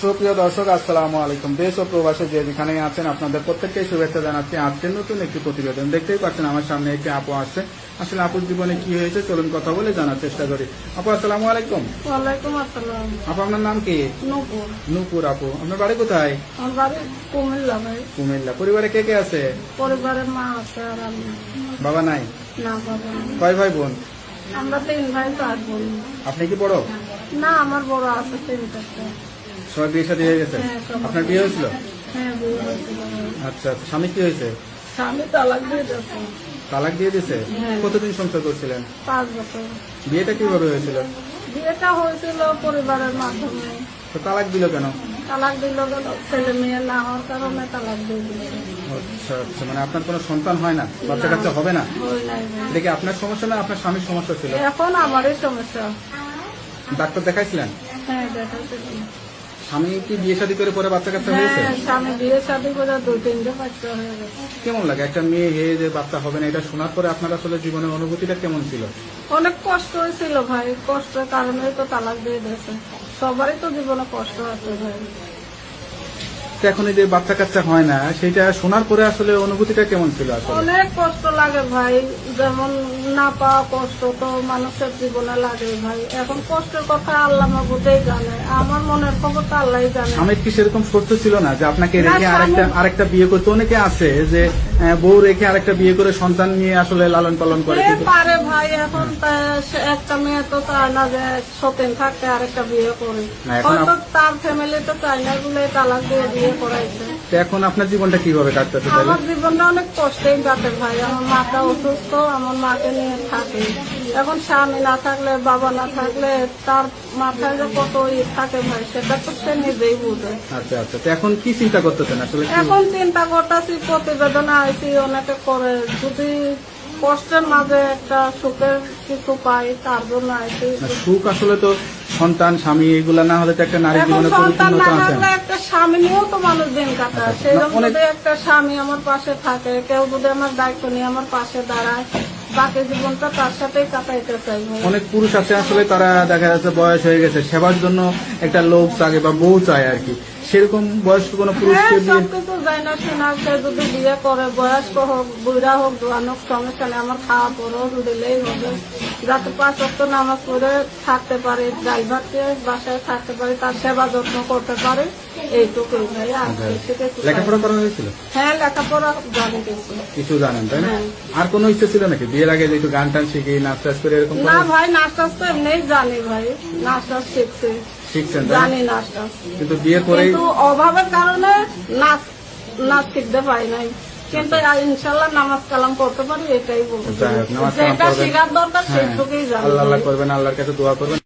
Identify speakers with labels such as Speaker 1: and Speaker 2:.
Speaker 1: সুপ্রিয় দর্শক, আসসালামু আলাইকুম। দেশ ও প্রবাসে যে যেখানে আছেন আপনাদের প্রত্যেককে শুভেচ্ছা জানাচ্ছি। আজকের নতুন একটি প্রতিবেদন দেখতেই পাচ্ছেন আমার সামনে একটি আপু আসছে। আসলে আপুর জীবনে কি হয়েছে চলুন কথা বলে জানার চেষ্টা করি। আপু আসসালামু আলাইকুম।
Speaker 2: ওয়ালাইকুম আসসালাম।
Speaker 1: আপু আপনার নাম কি?
Speaker 2: নূপুর।
Speaker 1: নূপুর আপু, আপনার বাড়ি কোথায়?
Speaker 2: আমার বাড়ি কুমিল্লা ভাই।
Speaker 1: কুমিল্লা। পরিবারে কে কে আছে?
Speaker 2: পরিবারের মা আছে আর আমি।
Speaker 1: বাবা নাই?
Speaker 2: না বাবা নেই।
Speaker 1: কয় ভাই বোন?
Speaker 2: আমরা 3 ভাই 4 বোন।
Speaker 1: আপনি কি বড়?
Speaker 2: না আমার বড় আছে 3টা।
Speaker 1: সবাই বিয়ে শাদী হয়ে গেছে?
Speaker 2: হ্যাঁ, সবাই।
Speaker 1: আপনার বিয়ে হয়েছিল?
Speaker 2: হ্যাঁ বিয়ে হয়েছিল।
Speaker 1: আচ্ছা আচ্ছা, স্বামী কি হয়েছে?
Speaker 2: স্বামী তালাক দিয়ে দিয়েছে।
Speaker 1: তালাক দিয়ে দিয়েছে?
Speaker 2: হ্যাঁ।
Speaker 1: কতদিন সংসার করছিলেন?
Speaker 2: 5 বছর।
Speaker 1: বিয়েটা কিভাবে হয়েছিল?
Speaker 2: বিয়েটা হয়েছিল পরিবারের মাধ্যমে।
Speaker 1: তো তালাক দিল কেন?
Speaker 2: তালাক দিল গেল ছেলে মেয়ে না হওয়ার কারণে তালাক দিয়ে দিল।
Speaker 1: আচ্ছা আচ্ছা, মানে আপনার কোনো সন্তান হয় না, বাচ্চা কাচ্চা হবে না?
Speaker 2: হয় নাই ভাই।
Speaker 1: এটা কি আপনার সমস্যা না আপনার স্বামীর সমস্যা ছিল?
Speaker 2: এখন আমারই সমস্যা।
Speaker 1: ডাক্তার দেখাইছিলেন?
Speaker 2: হ্যাঁ দেখাচ্ছি।
Speaker 1: স্বামী কি বিয়ে শাদী করে পরে বাচ্চা কাচ্চা হয়েছে?
Speaker 2: হ্যাঁ স্বামী বিয়ে শাদী করে 2-3টে বাচ্চা হয়ে গেছে।
Speaker 1: কেমন লাগে একটা মেয়ে হয়ে যে বাচ্চা হবে না, এটা শোনার পরে আপনার আসলে জীবনের অনুভূতিটা কেমন ছিল?
Speaker 2: অনেক কষ্ট হয়েছিল ভাই, কষ্টের কারণেই তো তালাক দিয়ে দিয়েছে। সবারই তো জীবনে কষ্ট আছে ভাই।
Speaker 1: তো এখন এই যে বাচ্চা কাচ্চা হয় না, সেটা শোনার পরে আসলে অনুভূতিটা কেমন ছিল আসলে?
Speaker 2: অনেক কষ্ট লাগে ভাই, যেমন না পাওয়া কষ্ট তো মানুষের জীবনে লাগে ভাই। এখন কষ্টের কথা আল্লাহ মাহবুদেই জানে, আমার মনের খবর তো আল্লাহই জানে।
Speaker 1: স্বামীর কি সেরকম শর্ত ছিল না যে আপনাকে
Speaker 2: না,
Speaker 1: রেখে আরেকটা বিয়ে করতে? অনেকে আছে যে বউ রেখে আরেকটা বিয়ে করে সন্তান নিয়ে আসলে লালন পালন করে।
Speaker 2: এ পারে ভাই, এখন একটা মেয়ে তো চায় না যে সতেন থাকতে আরেকটা বিয়ে করে।
Speaker 1: না, এখন
Speaker 2: হয়তো তার ফ্যামিলি তো চায় না বলে তালাক দিয়ে বিয়ে করাইছে।
Speaker 1: তো এখন আপনার জীবনটা কিভাবে কাটতেছে তাহলে?
Speaker 2: আমার জীবনটা অনেক কষ্টেই কাটে ভাই। আমার মাটা অসুস্থ, আমার মাকে নিয়ে থাকে। এখন স্বামী না থাকলে, বাবা না থাকলে তার মাথায় যে কত থাকে ভাই, সেটা তো সে নিজেই বুঝে।
Speaker 1: আচ্ছা আচ্ছা, তো এখন কি চিন্তা করতেছেন আসলে?
Speaker 2: এখন চিন্তা করতেছি, প্রতিবেদন আইসি অনেকে করে, যদি কষ্টের মাঝে একটা সুখের কিছু পাই তার জন্য আইসি।
Speaker 1: সুখ আসলে তো সন্তান স্বামী এগুলা না হলে তো একটা নারী
Speaker 2: এখন
Speaker 1: জীবনে
Speaker 2: সন্তান না
Speaker 1: পরিপূর্ণতা আছে
Speaker 2: থাকলে একটা স্বামী নিয়েও তো মানুষ দিন কাটায়।
Speaker 1: আচ্ছা,
Speaker 2: সেই জন্য
Speaker 1: অনেক-
Speaker 2: যদি একটা স্বামী আমার পাশে থাকে, কেউ যদি আমার দায়িত্ব নিয়ে আমার পাশে দাঁড়ায়, বাকি জীবনটা তার সাথেই কাটাইতে চাই ভাই।
Speaker 1: অনেক পুরুষ আছে আসলে তারা দেখা যাচ্ছে বয়স হয়ে গেছে, সেবার জন্য একটা লোক চায় বা বউ চায় আর কি। সেরকম বয়স্ক কোনো
Speaker 2: হ্যাঁ
Speaker 1: পুরুষকে দিয়ে
Speaker 2: সবকিছু যাই না শোনা, সে যদি বিয়ে করে, বয়স্ক হোক, বুড়া হোক, জোয়ান হোক, সমস্যা নেই, আমার খাওয়া পরও দিলেই হবে। যাতে 5 ওয়াক্ত নামাজ পড়ে থাকতে পারে, ড্রাইভারকে বাসায় থাকতে পারে, তার সেবা যত্ন করতে পারে, এইটুকুই ভাই। আর কিছু কিছু চাই
Speaker 1: লেখাপড়া
Speaker 2: না।
Speaker 1: করা হয়েছিল?
Speaker 2: হ্যাঁ লেখাপড়া জানি কিছু।
Speaker 1: কিছু জানেন তাই না?
Speaker 2: হ্যাঁ।
Speaker 1: আর কোনো ইচ্ছে ছিল নাকি বিয়ের আগে যে একটু গান টান শিখি, নাচ টাচ করে এরকম
Speaker 2: না
Speaker 1: কোনো-
Speaker 2: ভাই, নাচ টাচ তো এমনিই জানি ভাই, নাচ টাচ শিখছি,
Speaker 1: শিখছেন তাই না?
Speaker 2: জানি নাচ টাচ।
Speaker 1: কিন্তু বিয়ের পরেই
Speaker 2: কিন্তু অভাবের কারণে নাচ নাচ শিখতে পারি নাই। কিন্তু ইনশাল্লাহ নামাজ কালাম করতে পারি, এটাই বলবো।
Speaker 1: যাই হোক, নামাজ কালাম
Speaker 2: যেটা
Speaker 1: করবেন।
Speaker 2: শেখার দরকার
Speaker 1: হ্যাঁ,
Speaker 2: সেটুকুই জানি
Speaker 1: আল্লাহ আল্লাহ
Speaker 2: ভাই।
Speaker 1: করবেন, আল্লাহর কাছে দোয়া করবেন।